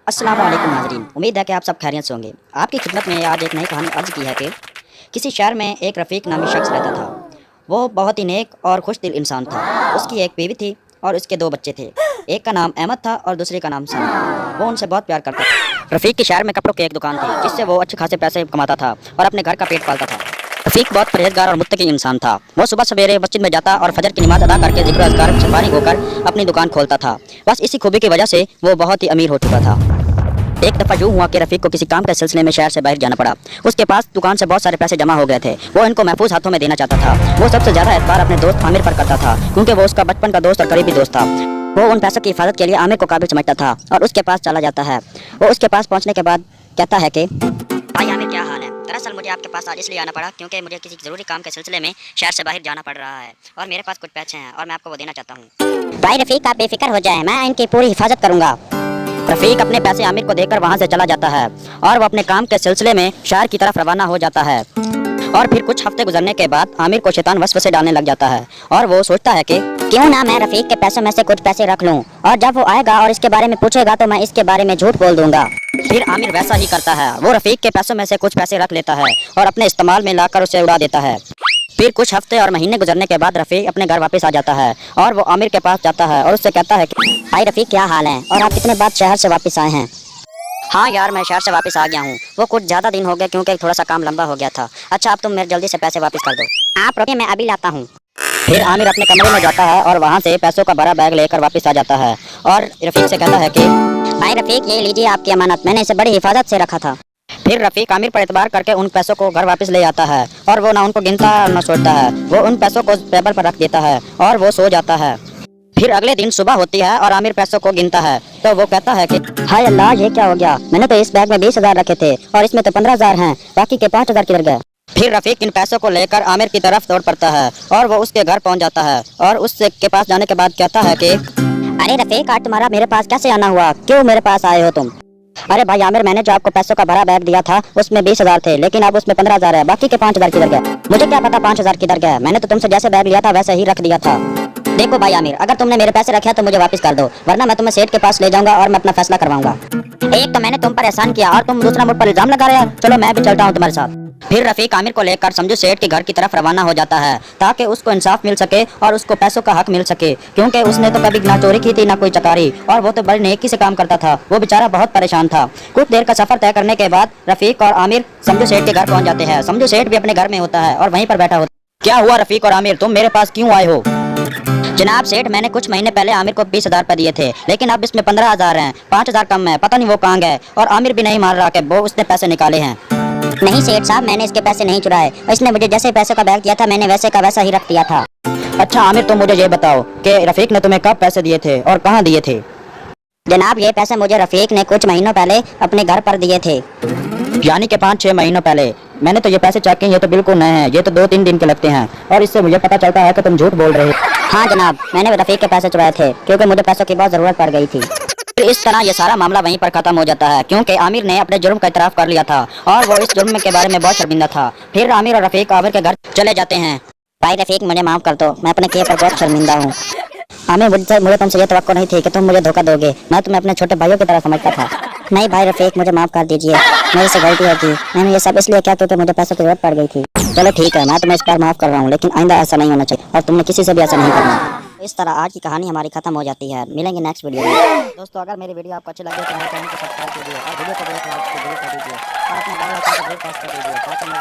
अस्सलाम वालेकुम नाज़रीन, उम्मीद है कि आप सब खैरियत से होंगे। आपकी खिदमत में आज एक नई कहानी अर्ज़ की है कि किसी शहर में एक रफ़ीक नामी शख्स रहता था। वो बहुत ही नेक और खुश दिल इंसान था। उसकी एक बीवी थी और उसके दो बच्चे थे। एक का नाम अहमद था और दूसरे का नाम सनी। वो उनसे बहुत प्यार करता था। रफ़ीक के शहर में कपड़ों की एक दुकान थी जिससे वो अच्छे खासे पैसे कमाता था और अपने घर का पेट पालता था। रफ़ीक बहुत परहेजगार और मुत्तकी इंसान था। वो सुबह सवेरे मस्जिद में जाता और फजर की नमाज अदा करके ज़िक्र अज़कार से फारिग होकर अपनी दुकान खोलता था। बस इसी खूबी की वजह से वो बहुत ही अमीर हो चुका था। एक दफ़ा यूँ हुआ कि रफ़ीक को किसी काम के सिलसिले में शहर से बाहर जाना पड़ा। उसके पास दुकान से बहुत सारे पैसे जमा हो गए थे। वो इनको महफूज हाथों में देना चाहता था। वो सबसे ज़्यादा एतबार अपने दोस्त आमिर पर करता था क्योंकि वो उसका बचपन का दोस्त और करीबी दोस्त था। वो उन पैसों की हिफाजत के लिए आमिर को काबिल समझता था और उसके पास चला जाता है। वो उसके पास पहुँचने के बाद कहता है कि भाई आमिर, क्या हाल है? दरअसल मुझे आपके पास आज इसलिए आना पड़ा क्योंकि मुझे किसी ज़रूरी काम के सिलसिले में शहर से बाहर जाना पड़ रहा है और मेरे पास कुछ पैसे हैं और मैं आपको वो देना चाहता हूँ। भाई रफीक, आप बेफिक्र हो जाए, मैं इनकी पूरी हिफाजत करूंगा। रफ़ीक अपने पैसे आमिर को देकर वहाँ से चला जाता है और वो अपने काम के सिलसिले में शहर की तरफ रवाना हो जाता है। और फिर कुछ हफ्ते गुजरने के बाद आमिर को शैतान वसवसे डालने लग जाता है और वो सोचता है कि क्यों ना मैं रफीक के पैसों में से कुछ पैसे रख लूं और जब वो आएगा और इसके बारे में पूछेगा तो मैं इसके बारे में झूठ बोल दूंगा। फिर आमिर वैसा ही करता है। वो रफ़ीक के पैसों में से कुछ पैसे रख लेता है और अपने इस्तेमाल में लाकर उसे उड़ा देता है। फिर कुछ हफ्ते और महीने गुजरने के बाद रफ़ीक अपने घर वापस आ जाता है और वो आमिर के पास जाता है और उससे कहता है कि भाई रफीक, क्या हाल है और आप कितने बाद शहर से वापस आए हैं? हाँ यार, मैं शहर से वापस आ गया हूँ। वो कुछ ज़्यादा दिन हो गए क्योंकि थोड़ा सा काम लंबा हो गया था। अच्छा, अब तुम मेरे जल्दी से पैसे वापस कर दो। आप रुकिए, मैं अभी लाता हूँ। फिर आमिर अपने कमरे में जाता है और वहाँ से पैसों का बड़ा बैग लेकर वापस आ जाता है और रफ़ीक से कहता है कि भाई रफीक, ये लीजिए आपकी अमानत, मैंने इसे बड़ी हिफाजत से रखा था। फिर रफ़ीक आमिर पर एतबार करके उन पैसों को घर वापस ले आता है और वो ना उनको गिनता और ना सोचता है। वो उन पैसों को टेबल पर रख देता है और वो सो जाता है। फिर अगले दिन सुबह होती है और आमिर पैसों को गिनता है तो वो कहता है कि हाय अल्लाह, ये क्या हो गया? मैंने तो इस बैग में 20,000 रखे थे और इसमें तो 15,000 हैं, बाकी के 5,000 किधर गए? फिर रफ़ीक इन पैसों को लेकर आमिर की तरफ दौड़ पड़ता है और वो उसके घर पहुंच जाता है और उससे के पास जाने के बाद कहता है कि अरे रफीक, आज तुम्हारा मेरे पास कैसे आना हुआ? क्यों मेरे पास आए हो तुम? अरे भाई आमिर, मैंने जो आपको पैसों का भरा बैग दिया था उसमें 20,000 थे, लेकिन अब उसमें 15,000 है, बाकी के 5,000 किधर गए? मुझे क्या पता 5,000 किधर गए? मैंने तो तुमसे जैसे बैग लिया था वैसे ही रख दिया था। देखो भाई आमिर, अगर तुमने मेरे पैसे रखे हैं तो मुझे वापस कर दो, वरना मैं तुम्हें सेठ के पास ले जाऊंगा और मैं अपना फैसला करवाऊंगा। एक तो मैंने तुम पर एहसान किया और तुम दूसरा मुझ पर इल्जाम लगा रहे हो। चलो मैं भी चलता हूँ तुम्हारे साथ। फिर रफ़ीक आमिर को लेकर समझू सेठ के घर की तरफ रवाना हो जाता है ताकि उसको इंसाफ मिल सके और उसको पैसों का हक मिल सके, क्योंकि उसने तो कभी ना चोरी की थी ना कोई चकारी और वो तो बड़ी नेकी से काम करता था। वो बेचारा बहुत परेशान था। कुछ देर का सफर तय करने के बाद रफ़ीक और आमिर समझू सेठ के घर पहुंच जाते हैं। समझू सेठ भी अपने घर में होता है और वहीं पर बैठा होता है। क्या हुआ रफ़ीक और आमिर, तुम मेरे पास क्यों आए हो? जनाब सेठ, मैंने कुछ महीने पहले आमिर को 20,000 रुपए दिए थे, लेकिन अब इसमें 15,000 हैं। 5,000 कम है, पता नहीं वो कहाँ गए। और आमिर भी नहीं मान रहा कि वो उसने पैसे निकाले हैं। नहीं सेठ साहब, मैंने इसके पैसे नहीं चुराए, इसने मुझे जैसे पैसों का बैग दिया था मैंने वैसे का वैसा ही रख दिया था। अच्छा आमिर, तुम मुझे ये बताओ कि रफ़ीक ने तुम्हें कब पैसे दिए थे और कहाँ दिए थे? जनाब ये पैसे मुझे रफीक ने कुछ महीनों पहले अपने घर पर दिए थे। यानी कि 5-6 महीनों पहले? मैंने तो ये पैसे चेक किए, ये तो बिल्कुल नए हैं। ये तो 2-3 दिन के लगते हैं और इससे मुझे पता चलता है कि तुम झूठ बोल रहे हो। हाँ जनाब, मैंने रफीक के पैसे चुराए थे क्योंकि मुझे पैसों की बहुत जरूरत पड़ गई थी। फिर इस तरह ये सारा मामला वहीं पर खत्म हो जाता है क्योंकि आमिर ने अपने जुर्म का इतराफ़ कर लिया था और वो इस जुर्म के बारे में बहुत शर्मिंदा था। फिर आमिर और रफ़ीक आमिर के घर चले जाते हैं। भाई रफीक, मुझे माफ कर दो, मैं अपने किए पर बहुत शर्मिंदा हूँ। आमिर, मुझे तुमसे ये तवक्को नहीं थी कि तुम मुझे धोखा दोगे। मैं तुम्हें अपने छोटे भाइयों की तरह समझता था। नहीं भाई रफीक, मुझे माफ कर दीजिए, मेरे से गलती होगी। मैंने ये सब इसलिए किया क्योंकि मुझे पैसों की जरूरत पड़ गई थी। चलो ठीक है, मैं तुम्हें इस बार माफ कर रहा हूँ, लेकिन आइंदा ऐसा नहीं होना चाहिए और तुमने किसी से भी ऐसा नहीं करना। इस तरह आज की कहानी हमारी खत्म हो जाती है। मिलेंगे नेक्स्ट वीडियो में। दोस्तों, अगर मेरी वीडियो आपको अच्छी लगे तो मेरे चैनल को सब्सक्राइब कीजिए और वीडियो को जरूर कर दीजिए और अपने भाई और को जरूर पास कर दीजिए ताकि मैं